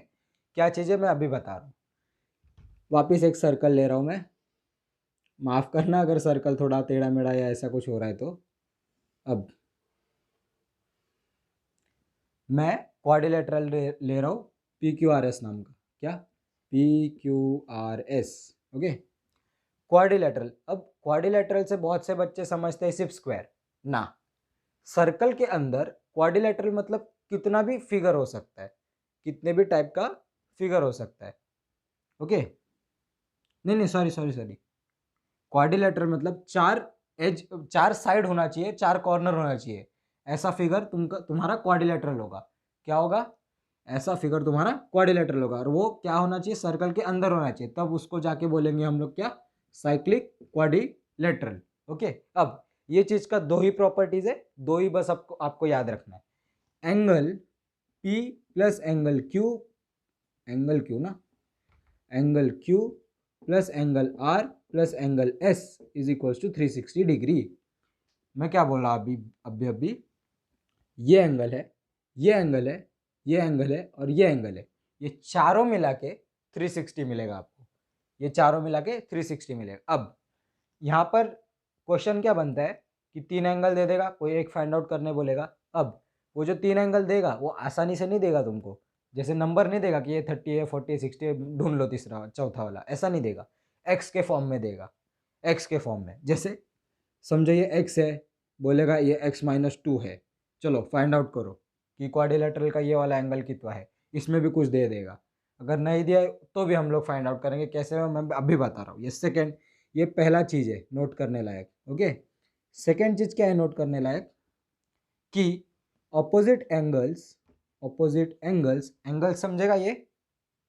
क्या चीज़ें मैं अभी बता रहा हूँ। वापिस एक सर्कल ले रहा हूँ मैं, माफ़ करना अगर सर्कल थोड़ा टेढ़ा मेढ़ा या ऐसा कुछ हो रहा है तो। अब मैं क्वाड्रिलेटरल ले रहा हूँ PQRS नाम का, क्या PQRS। Okay, quadrilateral. अब क्वाड्रिलेटरल से बहुत से बच्चे समझते हैं सिर्फ स्क्वायर ना, सर्कल के अंदर क्वाड्रिलेटरल मतलब कितना भी फिगर हो सकता है, कितने भी टाइप का फिगर हो सकता है। ओके, नहीं नहीं सॉरी सॉरी सॉरी, क्वाड्रिलेटरल मतलब चार एज, चार साइड होना चाहिए, चार कॉर्नर होना चाहिए, ऐसा फिगर तुम्हारा क्वाड्रिलेटरल होगा। क्या होगा? ऐसा फिगर तुम्हारा क्वाड्रिलेटरल होगा, और वो क्या होना चाहिए? सर्कल के अंदर होना चाहिए, तब उसको जाके बोलेंगे हम लोग क्या? Cyclic quadrilateral. ओके, अब ये चीज का दो ही प्रॉपर्टीज है, दो ही बस आपको याद रखना है। Angle P plus angle Q, angle Q ना, angle Q plus angle R plus angle S is equals to 360 degree. मैं क्या बोल रहा अभी अभी अभी, ये एंगल है, ये एंगल है, ये एंगल है और ये एंगल है, ये चारों मिला के 360 मिलेगा आपको, ये चारों मिला के 360 मिलेगा। अब यहाँ पर क्वेश्चन क्या बनता है कि तीन एंगल दे देगा, कोई एक फाइंड आउट करने बोलेगा। अब वो जो तीन एंगल देगा वो आसानी से नहीं देगा तुमको, जैसे नंबर नहीं देगा कि ये 30 है 40 60 ढूंढ लो तीसरा चौथा वाला, ऐसा नहीं देगा, एक्स के फॉर्म में देगा। एक्स के फॉर्म में, जैसे समझो ये एक्स है, बोलेगा ये x-2 है, चलो फाइंड आउट करो कि क्वाड्रिलेटरल का ये वाला एंगल कितना है, इसमें भी कुछ दे देगा। अगर नहीं दिया तो भी हम लोग फाइंड आउट करेंगे, कैसे मैं अभी बता रहा हूँ। ये सेकेंड, ये पहला चीज़ है नोट करने लायक। ओके, सेकेंड चीज़ क्या है नोट करने लायक कि opposite angles, opposite angles, angle समझेगा ये,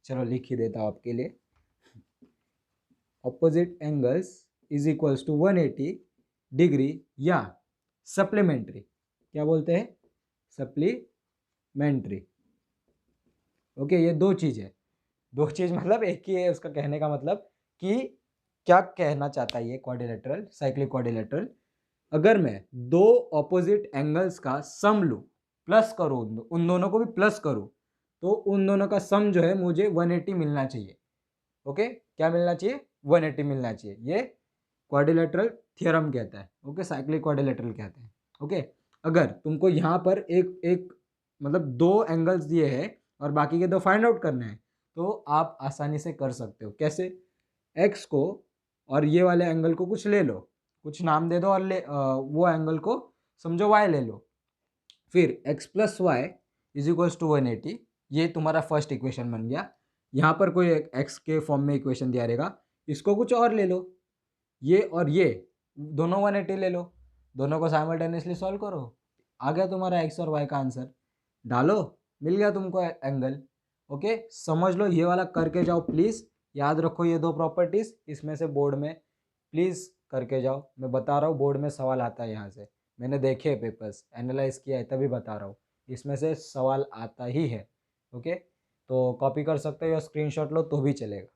चलो लिख ही देता हूँ आपके लिए। Opposite angles is equals to 180 degree या सप्लीमेंट्री, क्या बोलते हैं? सप्लीमेंट्री। ओके, ये दो चीज़ है, दो चीज़ मतलब एक ही है, उसका कहने का मतलब कि क्या कहना चाहता है ये क्वाड्रिलेटरल, साइक्लिक क्वाड्रिलेटरल। अगर मैं दो ऑपोजिट एंगल्स का सम लूँ, प्लस करूँ, उन दोनों को भी प्लस करूँ, तो उन दोनों का सम जो है मुझे 180 मिलना चाहिए। ओके, क्या मिलना चाहिए? 180 मिलना चाहिए। ये क्वाड्रिलेटरल थ्योरम कहता है। ओके, साइक्लिक क्वाड्रिलेटरल कहते हैं। ओके, अगर तुमको यहाँ पर एक एक मतलब दो एंगल्स दिए हैं और बाकी के दो फाइंड आउट करने हैं, तो आप आसानी से कर सकते हो। कैसे? एक्स को और ये वाले एंगल को कुछ ले लो, कुछ नाम दे दो और वो एंगल को समझो वाई ले लो, फिर X plus Y is equals to 180, ये तुम्हारा फर्स्ट इक्वेशन बन गया। यहाँ पर कोई एक्स के फॉर्म में इक्वेशन दिया रहेगा, इसको कुछ और ले लो, ये और ये दोनों 180 ले लो, दोनों को साइमल्टेनियसली सॉल्व करो, आ गया तुम्हारा एक्स और वाई का आंसर, डालो, मिल गया तुमको एंगल। ओके, समझ लो, ये वाला करके जाओ प्लीज़, याद रखो ये दो प्रॉपर्टीज़, इसमें से बोर्ड में प्लीज़ करके जाओ। मैं बता रहा हूँ बोर्ड में सवाल आता है, यहाँ से मैंने देखे है पेपर्स, एनालाइज किया है, तभी बता रहा हूँ, इसमें से सवाल आता ही है। ओके, तो कॉपी कर सकते हो या स्क्रीनशॉट लो तो भी चलेगा,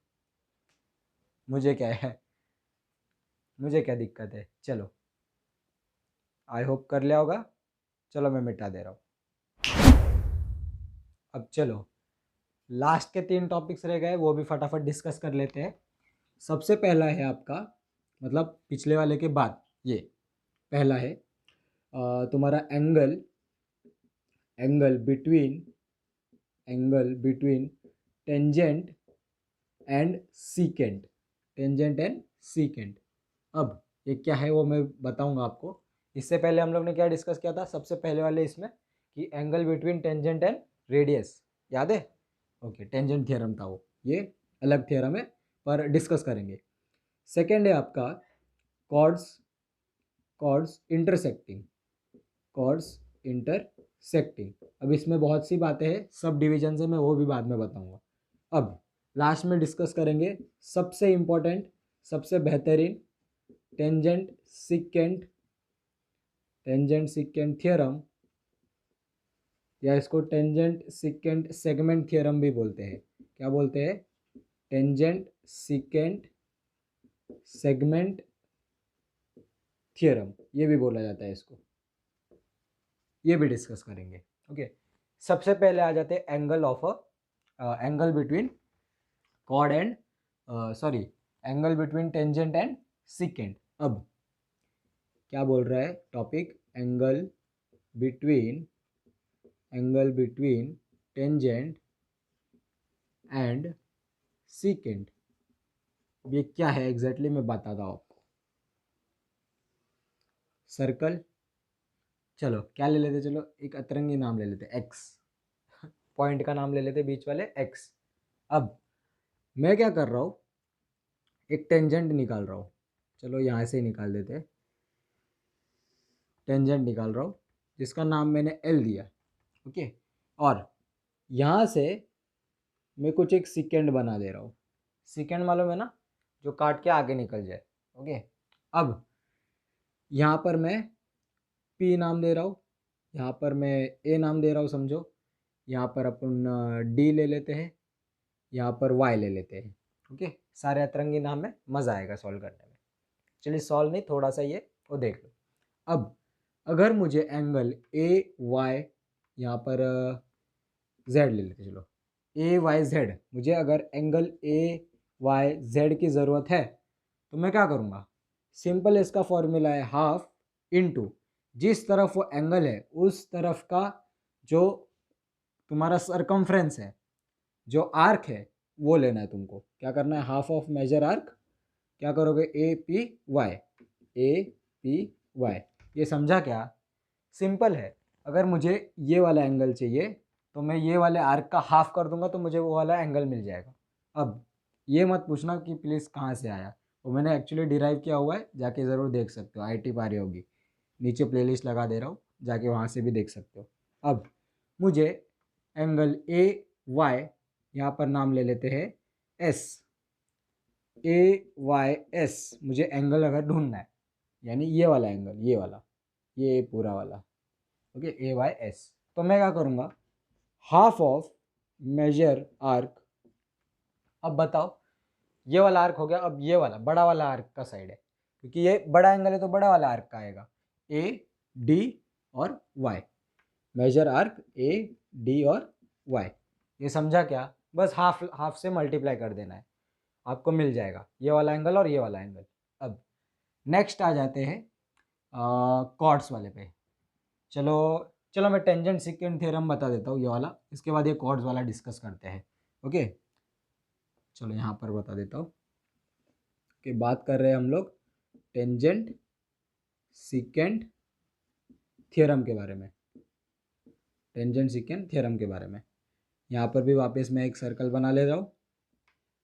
मुझे क्या है, मुझे क्या दिक्कत है। चलो, आई होप कर लिया होगा। चलो मैं मिटा दे रहा हूँ। अब चलो लास्ट के तीन टॉपिक्स रह गए, वो भी फटाफट डिस्कस कर लेते हैं। सबसे पहला है आपका, मतलब पिछले वाले के बाद ये पहला है तुम्हारा angle, angle between, angle between tangent and secant, tangent and secant. अब ये क्या है वो मैं बताऊंगा आपको। इससे पहले हम लोग ने क्या डिस्कस किया था सबसे पहले वाले इसमें, कि angle between tangent and radius, याद है? ओके, टेंजेंट थ्योरम था वो, ये अलग थ्योरम है पर डिस्कस करेंगे। सेकेंड है आपका chords, chords intersecting, chords intersecting. अब इसमें बहुत सी बातें हैं, सब डिविजन से मैं वो भी बाद में बताऊंगा। अब लास्ट में डिस्कस करेंगे सबसे इम्पोर्टेंट, सबसे बेहतरीन tangent secant, tangent secant theorem, या इसको टेंजेंट सिकेंट सेगमेंट थ्योरम भी बोलते हैं। क्या बोलते हैं? टेंजेंट सिकेंट सेगमेंट थ्योरम, ये भी बोला जाता है इसको, ये भी डिस्कस करेंगे। ओके, सबसे पहले आ जाते हैं angle of angle between chord and sorry angle between tangent and secant. अब क्या बोल रहा है topic, angle between tangent and secant. ये क्या है एग्जैक्टली मैं बताता हूँ आपको। सर्कल, चलो क्या ले लेते, चलो एक अतरंगी नाम ले लेते, एक्स, पॉइंट का नाम ले लेते बीच वाले एक्स। अब मैं क्या कर रहा हूँ, एक टेंजेंट निकाल रहा हूँ, चलो यहाँ से निकाल देते, टेंजेंट निकाल रहा हूँ जिसका नाम मैंने एल दिया। ओके, और यहाँ से मैं कुछ एक सिकेंड बना दे रहा हूँ, सिकेंड मालूम है ना, जो काट के आगे निकल जाए। ओके, अब यहाँ पर मैं पी नाम दे रहा हूँ, यहाँ पर मैं ए नाम दे रहा हूँ समझो, यहाँ पर अपन डी ले लेते हैं, यहाँ पर वाई ले लेते हैं। ओके, सारे अतरंगी नाम में मज़ा आएगा सॉल्व करने में। चलिए सॉल्व नहीं, थोड़ा सा ये वो देख लो। अब अगर मुझे एंगल ए वाई, यहाँ पर जेड ले लेते, चलो ए वाई जेड, मुझे अगर एंगल ए वाई जेड की ज़रूरत है तो मैं क्या करूँगा, सिंपल इसका फॉर्मूला है हाफ इनटू जिस तरफ वो एंगल है उस तरफ का जो तुम्हारा सरकमफ्रेंस है, जो आर्क है वो लेना है तुमको। क्या करना है, हाफ ऑफ मेजर आर्क, क्या करोगे, ए पी वाई। ये समझा क्या, सिंपल है। अगर मुझे ये वाला एंगल चाहिए तो मैं ये वाले आर्क का हाफ कर दूंगा तो मुझे वो वाला एंगल मिल जाएगा। अब ये मत पूछना कि प्लीज़ कहाँ से आया, वो मैंने एक्चुअली डिराइव किया हुआ है, जाके ज़रूर देख सकते हो, आईटी पारी होगी, नीचे प्लेलिस्ट लगा दे रहा हूँ, जाके वहाँ से भी देख सकते हो। अब मुझे एंगल ए वाई, यहाँ पर नाम ले लेते हैं एस, ए वाई एस, मुझे एंगल अगर ढूंढना है, यानी ये वाला एंगल, ये वाला, ये पूरा वाला, ओके, ए वाई एस, तो मैं क्या करूँगा, हाफ ऑफ मेजर आर्क। अब बताओ, ये वाला आर्क हो गया, अब ये वाला बड़ा वाला आर्क का साइड है, क्योंकि ये बड़ा एंगल है तो बड़ा वाला आर्क का आएगा, ए डी और Y, major arc A D और वाई। ये समझा क्या, बस हाफ से मल्टीप्लाई कर देना है, आपको मिल जाएगा ये वाला एंगल और ये वाला एंगल। अब नेक्स्ट आ जाते हैं कॉर्ड्स वाले पे। चलो मैं टेंजेंट सिकेंट थ्योरम बता देता हूँ ये वाला, इसके बाद ये कॉर्ड्स वाला डिस्कस करते हैं। ओके, चलो यहाँ पर बता देता हूँ कि बात कर रहे हैं हम लोग टेंजेंट सिकेंट थ्योरम के बारे में, टेंजेंट सिकेंट थ्योरम के बारे में। यहाँ पर भी वापस मैं एक सर्कल बना ले रहा हूँ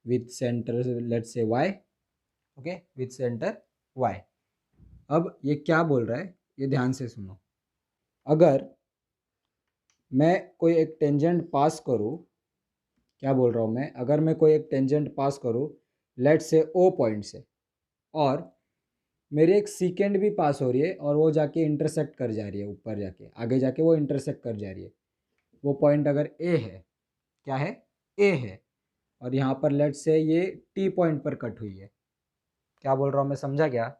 with centre let's say Y. Okay, with centre Y. अब ये क्या बोल रहा है, ये ध्यान से सुनो। अगर मैं कोई एक टेंजेंट पास करूँ, क्या बोल रहा हूँ मैं, अगर मैं कोई एक टेंजेंट पास करूँ लेट्स से ओ पॉइंट से, और मेरी एक सीकेंड भी पास हो रही है और वो जाके इंटरसेक्ट कर जा रही है, ऊपर जाके आगे जाके वो इंटरसेक्ट कर जा रही है, वो पॉइंट अगर ए है, क्या है, ए है, और यहाँ पर लेट्स से ये टी पॉइंट पर कट हुई है। क्या बोल रहा हूँ मैं, समझा क्या,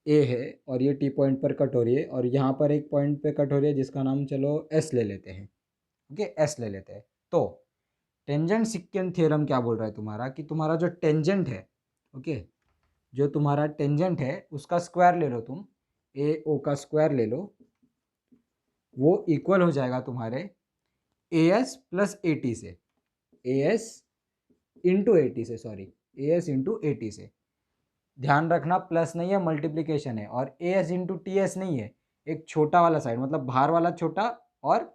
ए है और ये टी पॉइंट पर कट हो रही है, और यहाँ पर एक पॉइंट पे कट हो रही है जिसका नाम चलो एस ले लेते हैं। ओके, एस ले लेते हैं। तो टेंजेंट सिकेंट थ्योरम क्या बोल रहा है तुम्हारा, कि तुम्हारा जो टेंजेंट है, ओके, जो तुम्हारा टेंजेंट है उसका स्क्वायर ले लो तुम, ए ओ का स्क्वायर ले लो, वो इक्वल हो जाएगा तुम्हारे A S plus A T से, A S into A T से, sorry A S into A T से। ध्यान रखना प्लस नहीं है, मल्टीप्लिकेशन है, और A S into T S नहीं है, एक छोटा वाला साइड, मतलब बाहर वाला छोटा और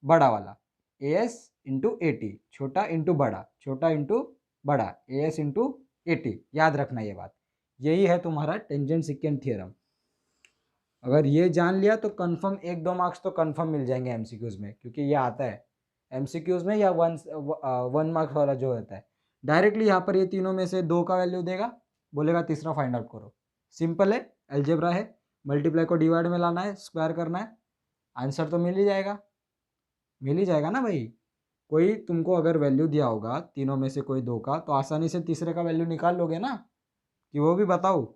बड़ा वाला, ए एस इंटू ए टी, छोटा इंटू बड़ा, छोटा इंटू बड़ा, ए एस इंटू ए टी। याद रखना ये बात, यही है तुम्हारा टेंजेंट सिकेंट थ्योरम। अगर ये जान लिया तो कंफर्म 1-2 मार्क्स तो कंफर्म मिल जाएंगे एमसीक्यूज में, क्योंकि ये आता है एमसीक्यूज में, या 1 मार्क्स वाला जो होता है डायरेक्टली यहाँ पर ये तीनों में से 2 का वैल्यू देगा, बोलेगा तीसरा फाइंड आउट करो। सिंपल है, अलजेब्रा है, मल्टीप्लाई को डिवाइड में लाना है, स्क्वायर करना है, आंसर तो मिल ही जाएगा ना भाई। कोई तुमको अगर वैल्यू दिया होगा तीनों में से कोई दो का, तो आसानी से तीसरे का वैल्यू निकाल लोगे ना, कि वो भी बताओ।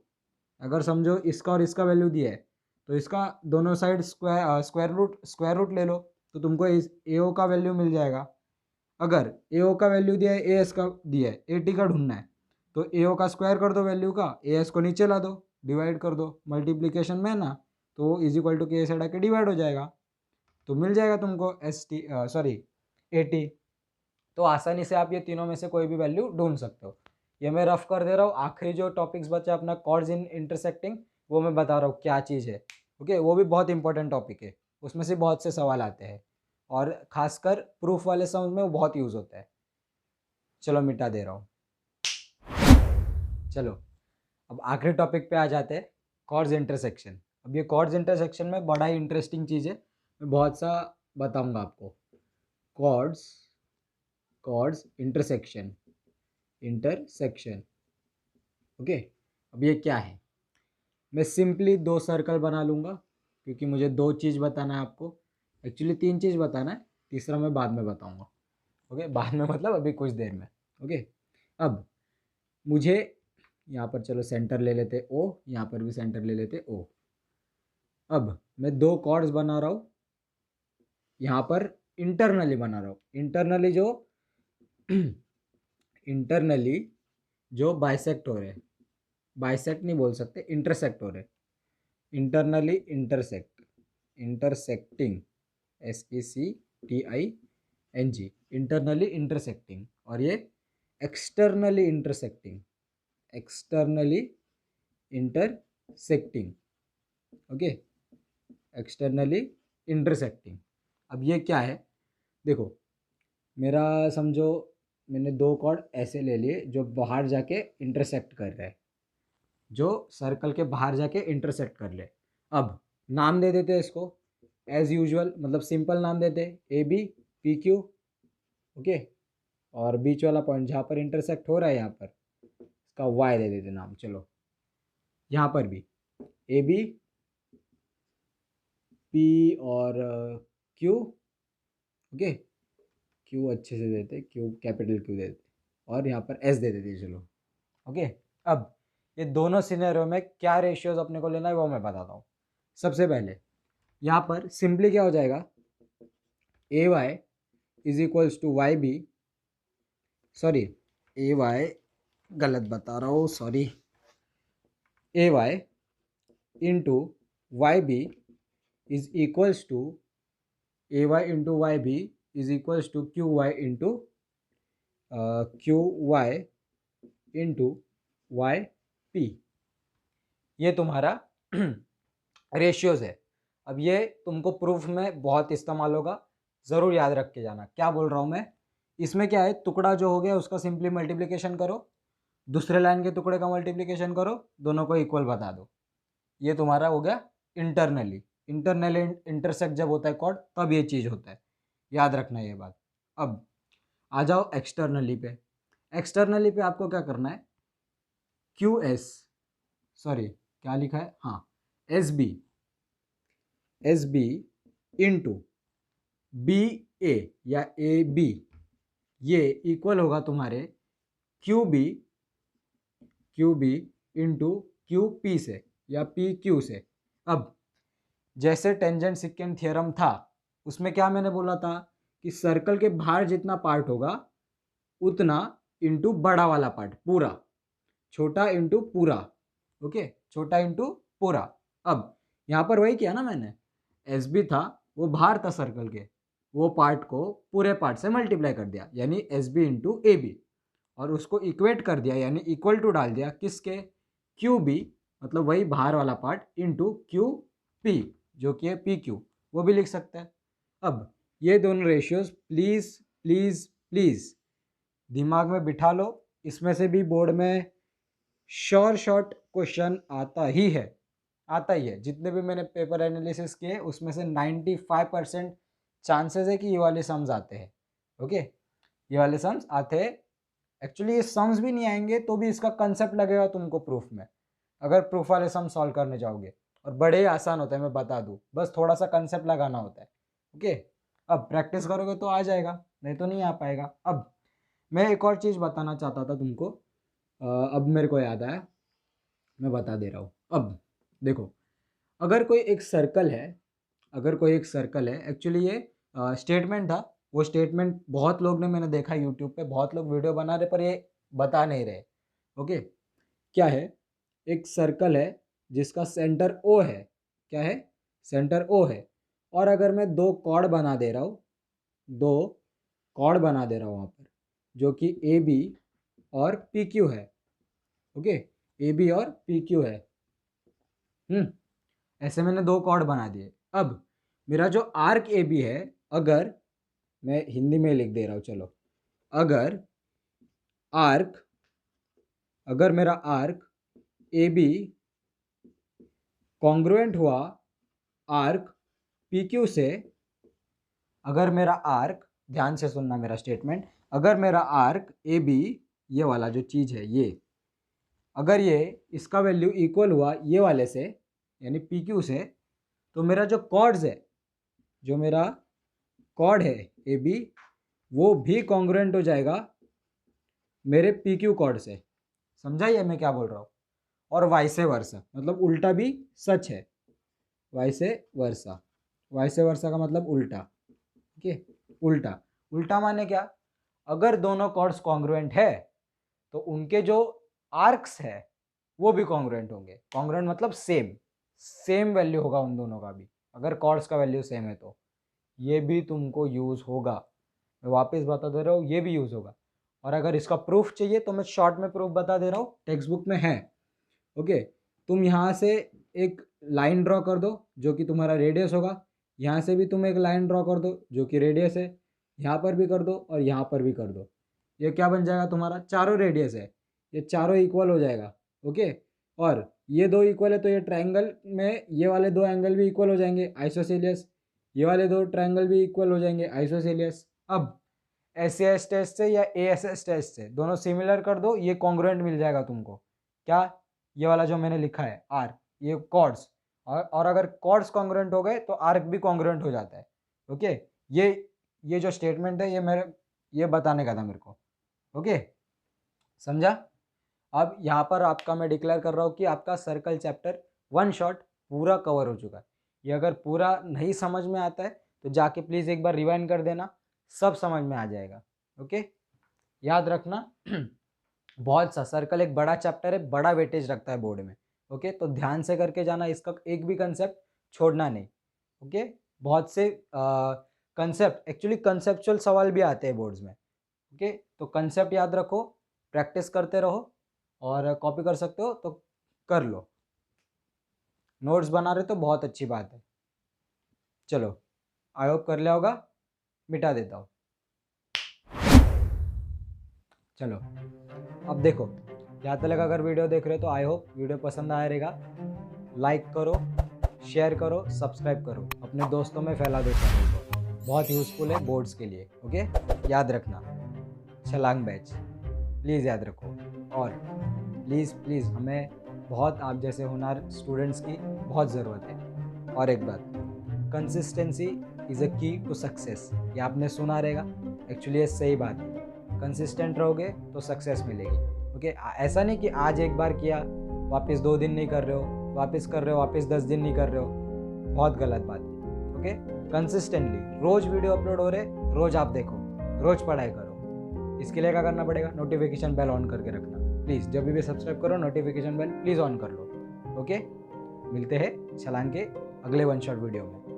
अगर समझो इसका और इसका वैल्यू दिया है, तो इसका दोनों साइड स्क्वायर रूट ले लो, तो तुमको इस ए ओ का वैल्यू मिल जाएगा। अगर ए ओ का वैल्यू दिया है, ए एस का दिया है, ए टी का ढूंढना है, तो ए ओ का स्क्वायर कर दो वैल्यू का, ए एस को नीचे ला दो, डिवाइड कर दो, मल्टीप्लीकेशन में ना, तो इज इक्वल टू के साइड आके डिवाइड हो जाएगा, तो मिल जाएगा तुमको S T sorry A T. तो आसानी से आप ये तीनों में से कोई भी वैल्यू ढूंढ सकते हो। ये मैं रफ कर दे रहा हूँ। आखिरी जो टॉपिक्स बचा अपना कॉर्ड्स इन इंटरसेक्टिंग, वो मैं बता रहा हूँ क्या चीज़ है। ओके, वो भी बहुत इंपॉर्टेंट टॉपिक है, उसमें से बहुत से सवाल आते हैं और खासकर प्रूफ वाले सम में वो बहुत यूज़ होता है। चलो मिटा दे रहा हूँ। चलो अब आखिरी टॉपिक पे आ जाते हैं, कॉर्ड्स इंटरसेक्शन। अब ये कॉर्ड्स इंटरसेक्शन में बड़ा ही इंटरेस्टिंग चीज़ है, मैं बहुत सा बताऊंगा आपको। Chords intersection okay. अब ये क्या है, मैं सिंपली दो सर्कल बना लूँगा, क्योंकि मुझे दो चीज़ बताना है आपको। एक्चुअली तीन चीज़ बताना है, तीसरा मैं बाद में बताऊँगा। ओके, बाद में मतलब अभी कुछ देर में। ओके, अब मुझे यहाँ पर चलो सेंटर ले लेते ओ, यहाँ पर भी सेंटर ले लेते ओ। अब मैं दो कॉर्ड्स बना रहा हूँ, यहाँ पर इंटरनली बना रहा हूँ। इंटरनली जो बाइसेक्ट हो रहे हैं, बाइसेक्ट नहीं बोल सकते, इंटरसेक्ट हो रहे, internally intersecting SECTING, internally intersecting. और ये externally intersecting okay, externally intersecting. अब ये क्या है, देखो मेरा समझो मैंने दो कॉर्ड ऐसे ले लिए जो बाहर जाके इंटरसेक्ट कर रहे हैं, जो सर्कल के बाहर जाके इंटरसेक्ट कर ले। अब नाम दे देते हैं इसको एज यूजुअल, मतलब सिंपल नाम देते हैं ABPQ ओके, और बीच वाला पॉइंट जहाँ पर इंटरसेक्ट हो रहा है यहाँ पर इसका Y दे देते नाम। चलो यहाँ पर भी ABP और Q ओके, Q अच्छे से देते, Q कैपिटल Q देते, और यहाँ पर S दे देते। चलो ओके, अब ये दोनों सिनेरियो में क्या रेशियोज अपने को लेना है वो मैं बताता हूँ। सबसे पहले यहाँ पर सिंपली क्या हो जाएगा, AY is equals to YB, sorry AY गलत बता रहा हूँ, sorry, AY into YB is equals to AY into YB is equals to QY into QY into YP। ये तुम्हारा रेशियोज है। अब ये तुमको प्रूफ में बहुत इस्तेमाल होगा, ज़रूर याद रख के जाना। क्या बोल रहा हूँ मैं, इसमें क्या है, टुकड़ा जो हो गया उसका सिंपली मल्टीप्लिकेशन करो, दूसरे लाइन के टुकड़े का मल्टीप्लिकेशन करो, दोनों को इक्वल बता दो। ये तुम्हारा हो गया इंटरनली इंटरसेक्ट जब होता है कॉर्ड तब ये चीज़ होता है, याद रखना ये बात। अब आ जाओ एक्सटर्नली पे। एक्सटर्नली पे आपको क्या करना है, QS, सॉरी क्या लिखा है, हाँ SB इंटू BA या AB, ये इक्वल होगा तुम्हारे QB इंटू QP से या PQ से। अब जैसे टेंजेंट सेकेंड थ्योरम था, उसमें क्या मैंने बोला था कि सर्कल के बाहर जितना पार्ट होगा उतना इंटू बड़ा वाला पार्ट पूरा, छोटा इंटू पूरा ओके, छोटा इंटू पूरा। अब यहाँ पर वही किया ना मैंने, SB था वो बाहर था सर्कल के, वो पार्ट को पूरे पार्ट से मल्टीप्लाई कर दिया यानी SB इंटू AB, और उसको इक्वेट कर दिया यानी इक्वल टू डाल दिया किसके, QB मतलब वही बाहर वाला पार्ट इंटू QP जो कि है PQ, वो भी लिख सकते हैं। अब ये दोनों रेशियोज प्लीज़ प्लीज़ प्लीज़ दिमाग में बिठा लो, इसमें से भी बोर्ड में शॉर्ट क्वेश्चन आता ही है। जितने भी मैंने पेपर एनालिसिस किए उसमें से 95% चांसेस है कि ये वाले सम्स आते हैं ओके, ये वाले सम्स आते हैं। एक्चुअली ये सम्स भी नहीं आएंगे तो भी इसका कंसेप्ट लगेगा तुमको प्रूफ में, अगर प्रूफ वाले सम सॉल्व करने जाओगे, और बड़े ही आसान होता है मैं बता दूं, बस थोड़ा सा कंसेप्ट लगाना होता है ओके। अब प्रैक्टिस करोगे तो आ जाएगा, नहीं तो नहीं आ पाएगा। अब मैं एक और चीज़ बताना चाहता था तुमको, अब मेरे को याद आया, मैं बता दे रहा हूँ। अब देखो, अगर कोई एक सर्कल है, एक्चुअली ये स्टेटमेंट था। वो स्टेटमेंट बहुत लोग ने, मैंने देखा यूट्यूब पे बहुत लोग वीडियो बना रहे पर ये बता नहीं रहे। ओके, क्या है, एक सर्कल है जिसका सेंटर ओ है। क्या है, सेंटर ओ है। और अगर मैं दो कॉर्ड बना दे रहा हूँ, वहाँ पर, जो कि ए बी और पी क्यू है। ओके, ए बी और पी क्यू है। ऐसे मैंने दो कॉर्ड बना दिए। अब मेरा जो आर्क ए बी है, अगर मैं हिंदी में लिख दे रहा हूँ, चलो, अगर मेरा आर्क ए बी कॉन्ग्रुएंट हुआ आर्क पी क्यू से, अगर मेरा आर्क, ध्यान से सुनना मेरा स्टेटमेंट, अगर मेरा आर्क ए बी, ये वाला जो चीज़ है ये, अगर ये इसका वैल्यू इक्वल हुआ ये वाले से, यानी पी क्यू से, तो मेरा जो कॉर्ड्स है, जो मेरा कॉर्ड है ए बी, वो भी कॉन्ग्रुएंट हो जाएगा मेरे पी क्यू कॉर्ड से। समझा ये मैं क्या बोल रहा हूँ? और वाइसे वर्सा, मतलब उल्टा भी सच है। वाइसे वर्सा का मतलब उल्टा। ठीक है, उल्टा माने क्या? अगर दोनों कॉर्ड्स कॉन्ग्रुएंट है तो उनके जो आर्क्स है वो भी कॉन्ग्रुएंट होंगे। कॉन्ग्रुएंट मतलब सेम वैल्यू होगा उन दोनों का भी। अगर कॉर्ड्स का वैल्यू सेम है तो ये भी तुमको यूज़ होगा। मैं वापस बता दे रहा हूँ, ये भी यूज़ होगा। और अगर इसका प्रूफ चाहिए तो मैं शॉर्ट में प्रूफ बता दे रहा हूँ, टेक्स्ट बुक में है। ओके, तुम यहाँ से एक लाइन ड्रॉ कर दो जो कि तुम्हारा रेडियस होगा, यहाँ से भी तुम एक लाइन ड्रॉ कर दो जो कि रेडियस है, यहाँ पर भी कर दो और यहाँ पर भी कर दो। ये क्या बन जाएगा तुम्हारा? चारों रेडियस है, ये चारों इक्वल हो जाएगा। ओके, और ये दो इक्वल है तो ये ट्रायंगल में ये वाले दो एंगल भी इक्वल हो जाएंगे, आइसोसेलियस। ये वाले दो ट्रायंगल भी इक्वल हो जाएंगे, आइसोसेलियस। अब एस टेस्ट से या एएसएस टेस्ट से दोनों सिमिलर कर दो, ये कॉन्ग्रुएंट मिल जाएगा तुमको। क्या? ये वाला जो मैंने लिखा है आर, ये कॉर्ड्स, और अगर कॉर्ड्स कॉन्ग्रुएंट हो गए तो आर्क भी कॉन्ग्रुएंट हो जाता है। ओके, ये जो स्टेटमेंट है ये बताने का था मेरे को। ओके, समझा? अब यहाँ पर आपका मैं डिक्लेयर कर रहा हूँ कि आपका सर्कल चैप्टर 1 शॉट पूरा कवर हो चुका है। ये अगर पूरा नहीं समझ में आता है तो जाके प्लीज़ एक बार रिवाइंड कर देना, सब समझ में आ जाएगा। ओके, याद रखना बहुत सा, सर्कल एक बड़ा चैप्टर है, बड़ा वेटेज रखता है बोर्ड में। ओके, तो ध्यान से करके जाना, इसका एक भी कंसेप्ट छोड़ना नहीं। ओके, बहुत से कंसेप्ट, एक्चुअली कंसेप्चुअल सवाल भी आते हैं बोर्ड्स में। ओके, तो कंसेप्ट याद रखो, प्रैक्टिस करते रहो, और कॉपी कर सकते हो तो कर लो। नोट्स बना रहे तो बहुत अच्छी बात है। चलो, आई होप कर लिया होगा, मिटा देता हूँ। चलो, अब देखो, यहाँ तक अगर वीडियो देख रहे हो तो आई होप वीडियो पसंद आया रहेगा। लाइक करो, शेयर करो, सब्सक्राइब करो, अपने दोस्तों में फैला दो चैनल को, बहुत यूज़फुल है बोर्ड्स के लिए। ओके, याद रखना, छलांग बैच प्लीज़ याद रखो। और प्लीज़ हमें बहुत आप जैसे होनहार स्टूडेंट्स की बहुत ज़रूरत है। और एक बात, कंसिस्टेंसी इज़ अ की टू सक्सेस, ये आपने सुना रहेगा, एक्चुअली ये सही बात है। कंसिस्टेंट रहोगे तो सक्सेस मिलेगी। ओके, ऐसा नहीं कि आज एक बार किया वापस 2 दिन नहीं कर रहे हो, वापस कर रहे हो वापस 10 दिन नहीं कर रहे हो, बहुत गलत बात है। ओके, कंसिस्टेंटली रोज़ वीडियो अपलोड हो रहे, रोज़ आप देखो, रोज़ पढ़ाई करो। इसके लिए क्या करना पड़ेगा? नोटिफिकेशन बेल ऑन करके रखना प्लीज़। जब भी सब्सक्राइब करो नोटिफिकेशन बेल प्लीज़ ऑन कर लो। ओके, मिलते हैं छलांग के अगले 1 शॉट वीडियो में।